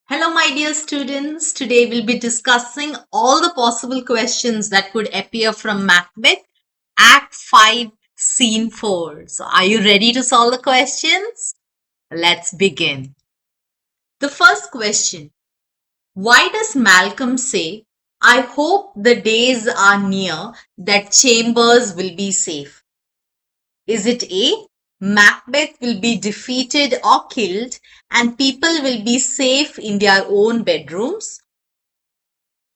Hello, my dear students. Today we'll be discussing all the possible questions that could appear from Macbeth, Act 5, Scene 4. So, are you ready to solve the questions? Let's begin. The first question: why does Malcolm say, I hope the days are near that Chambers will be safe? Is it A, Macbeth will be defeated or killed and people will be safe in their own bedrooms?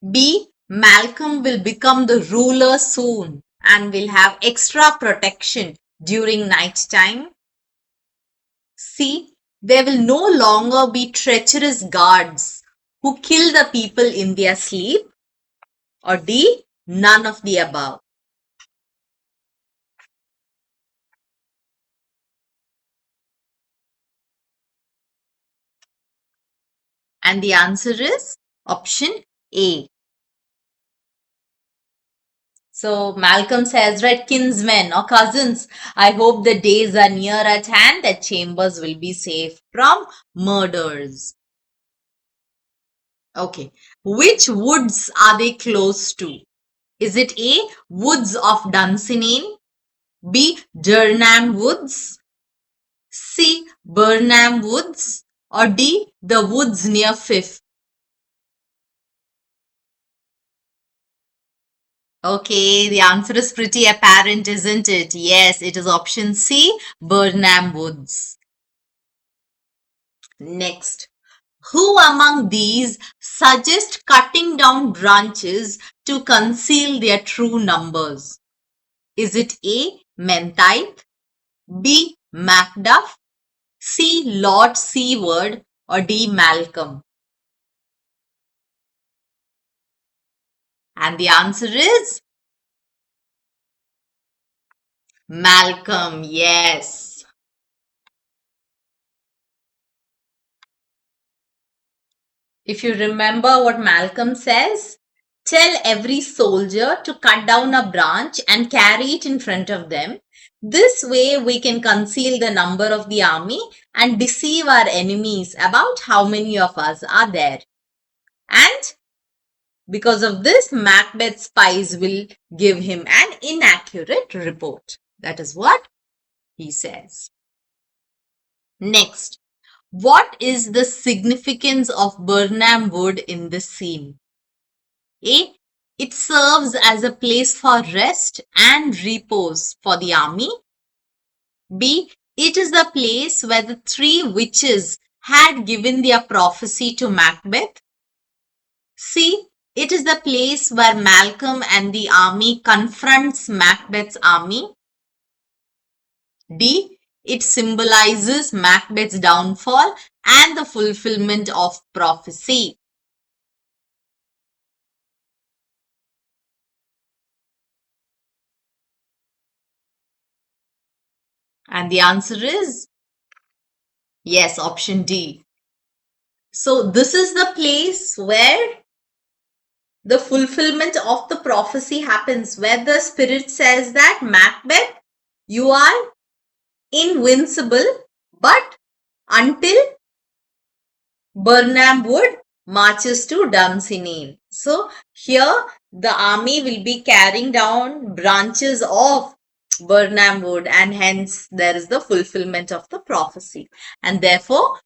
B, Malcolm will become the ruler soon and will have extra protection during night time? C, there will no longer be treacherous guards who kill the people in their sleep? Or D, none of the above? And the answer is option A. So Malcolm says, right, kinsmen or cousins, I hope the days are near at hand that Chambers will be safe from murders. Okay, which woods are they close to? Is it A, woods of Dunsinane, B, Durham Woods, C, Burnham Woods, or D, the woods near Fife? Okay, the answer is pretty apparent, isn't it? Yes, it is option C, Burnham Woods. Next, who among these suggest cutting down branches to conceal their true numbers? Is it A, Menteith, B, Macduff, C, Lord Seward, or D, Malcolm? And the answer is Malcolm, yes. If you remember what Malcolm says, tell every soldier to cut down a branch and carry it in front of them. This way we can conceal the number of the army and deceive our enemies about how many of us are there. And because of this, Macbeth's spies will give him an inaccurate report. That is what he says. Next, what is the significance of Burnham Wood in this scene? A, it serves as a place for rest and repose for the army. B, it is the place where the three witches had given their prophecy to Macbeth. C, it is the place where Malcolm and the army confronts Macbeth's army. D, it symbolizes Macbeth's downfall and the fulfillment of prophecy. And the answer is yes, option D. So this is the place where the fulfillment of the prophecy happens, where the spirit says that Macbeth, you are invincible, but until Burnham Wood marches to Dunsinane. So here the army will be carrying down branches of Burnham Wood, and hence there is the fulfillment of the prophecy. And therefore,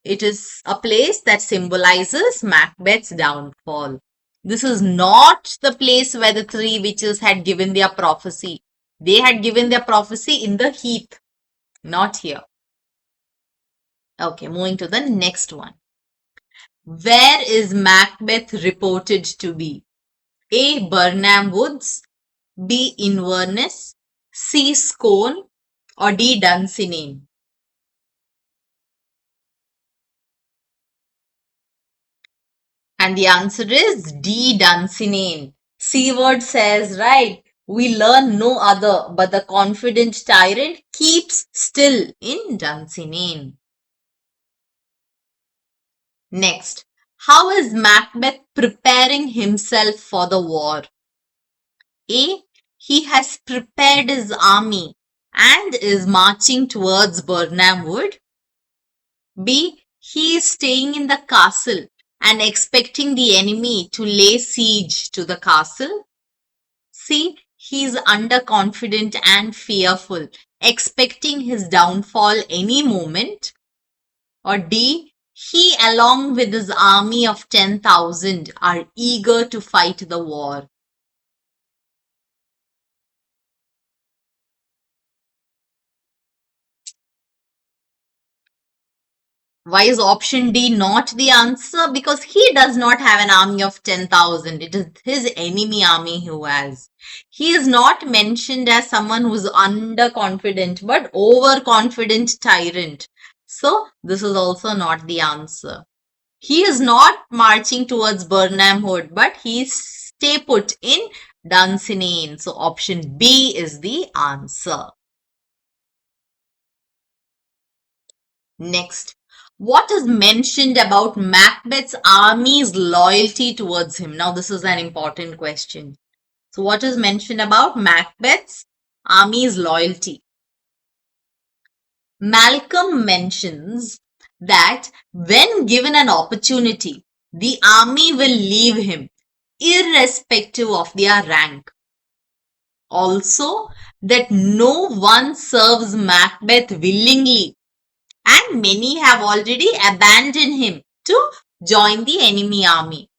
it is a place that symbolizes Macbeth's downfall. This is not the place where the three witches had given their prophecy. They had given their prophecy in the heath, not here. Okay, moving to the next one. Where is Macbeth reported to be? A, Burnham Woods, B, Inverness, C, Scone, or D, Dunsinane? And the answer is D, Dunsinane. Seward says, right, we learn no other, but the confident tyrant keeps still in Dunsinane. Next, how is Macbeth preparing himself for the war? A, he has prepared his army and is marching towards Burnham Wood. B, he is staying in the castle and expecting the enemy to lay siege to the castle? C. He is underconfident and fearful, expecting his downfall any moment? Or D. He, along with his army of 10,000, are eager to fight the war? Why is option D not the answer? Because he does not have an army of 10,000. It is his enemy army who has. He is not mentioned as someone who is underconfident but overconfident tyrant. So this is also not the answer. He is not marching towards Burnham Wood, but he stay put in Dunsinane. So option B is the answer. Next, what is mentioned about Macbeth's army's loyalty towards him? Now, this is an important question. So, what is mentioned about Macbeth's army's loyalty? Malcolm mentions that when given an opportunity, the army will leave him, irrespective of their rank. Also, that no one serves Macbeth willingly, and many have already abandoned him to join the enemy army.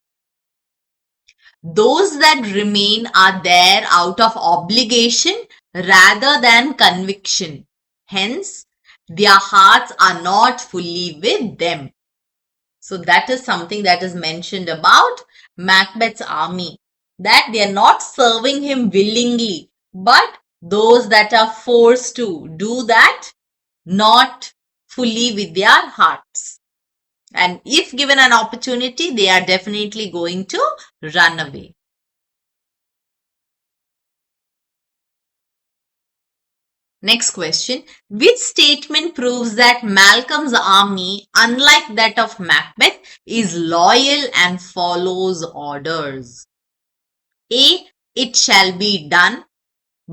Those that remain are there out of obligation rather than conviction. Hence, their hearts are not fully with them. So that is something that is mentioned about Macbeth's army, that they are not serving him willingly, but those that are forced to do that, not fully with their hearts. And if given an opportunity, they are definitely going to run away. Next question. Which statement proves that Malcolm's army, unlike that of Macbeth, is loyal and follows orders? A. It shall be done.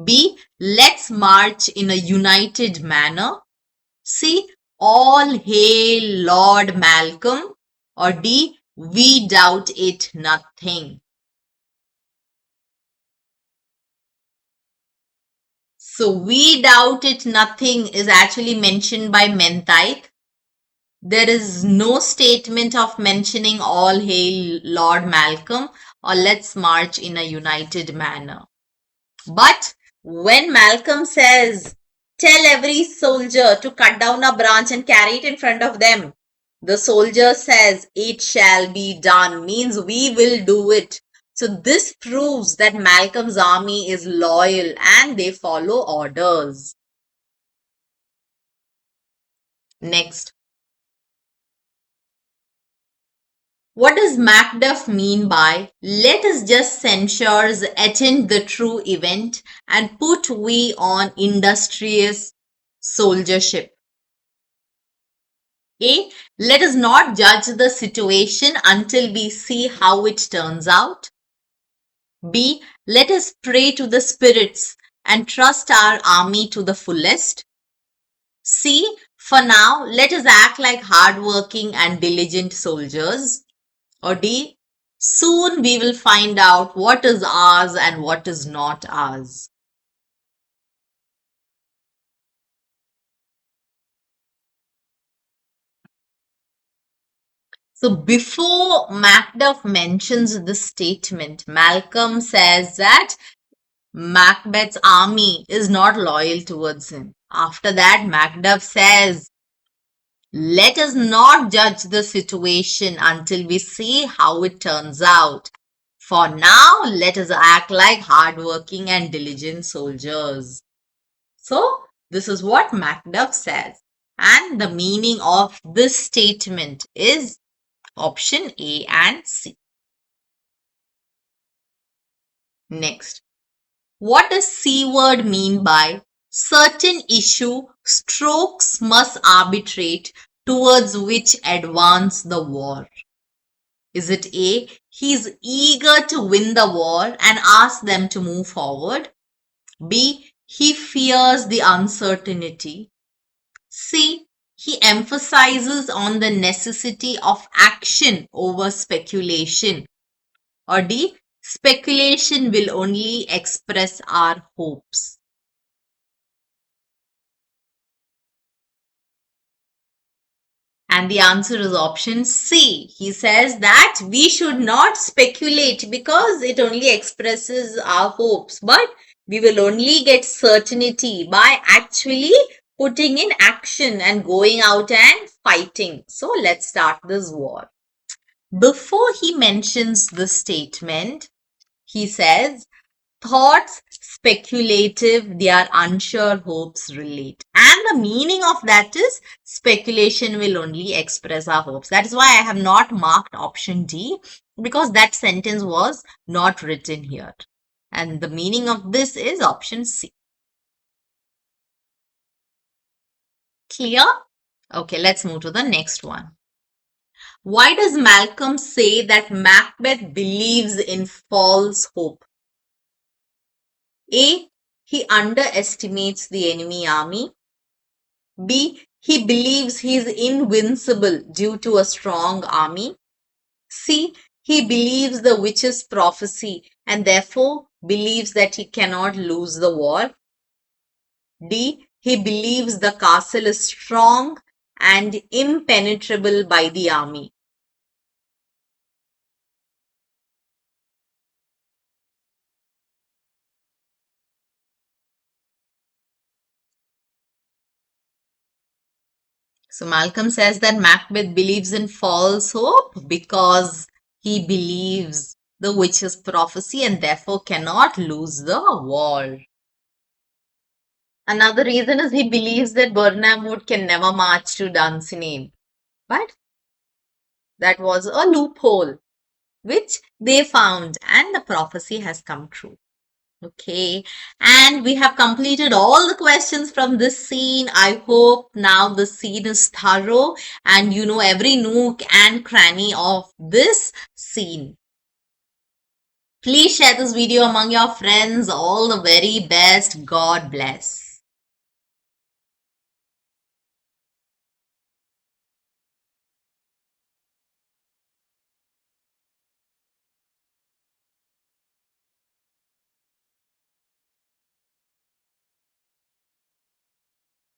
B. Let's march in a united manner. C. All hail Lord Malcolm. Or D. We doubt it nothing. So we doubt it nothing is actually mentioned by Menthite. There is no statement of mentioning all hail Lord Malcolm or let's march in a united manner. But when Malcolm says, tell every soldier to cut down a branch and carry it in front of them, the soldier says, it shall be done, means we will do it. So this proves that Malcolm's army is loyal and they follow orders. Next. What does Macbeth mean by let us just censures attend the true event and put we on industrious soldiership? A. Let us not judge the situation until we see how it turns out. B. Let us pray to the spirits and trust our army to the fullest. C. For now, let us act like hardworking and diligent soldiers. Or D. Soon we will find out what is ours and what is not ours. So before Macduff mentions this statement, Malcolm says that Macbeth's army is not loyal towards him. After that, Macduff says, let us not judge the situation until we see how it turns out. For now, let us act like hardworking and diligent soldiers. So, this is what Macduff says. And the meaning of this statement is option A and C. Next. What does C word mean by certain issue strokes must arbitrate towards which advance the war? Is it A, he is eager to win the war and ask them to move forward? B, he fears the uncertainty. C, he emphasizes on the necessity of action over speculation. Or D, speculation will only express our hopes. And the answer is option C. He says that we should not speculate because it only expresses our hopes, but we will only get certainty by actually putting in action and going out and fighting. So let's start this war. Before he mentions the statement, he says, thoughts speculative, their unsure hopes relate. And the meaning of that is speculation will only express our hopes. That is why I have not marked option D, because that sentence was not written here. And the meaning of this is option C. Clear? Okay, let's move to the next one. Why does Malcolm say that Macbeth believes in false hope? A. He underestimates the enemy army. B. He believes he is invincible due to a strong army. C. He believes the witch's prophecy and therefore believes that he cannot lose the war. D. He believes the castle is strong and impenetrable by the army. So Malcolm says that Macbeth believes in false hope because he believes the witch's prophecy and therefore cannot lose the war. Another reason is he believes that Burnham Wood can never march to Dunsinane. But that was a loophole which they found and the prophecy has come true. Okay, and we have completed all the questions from this scene. I hope now the scene is thorough and you know every nook and cranny of this scene. Please share this video among your friends. All the very best. God bless.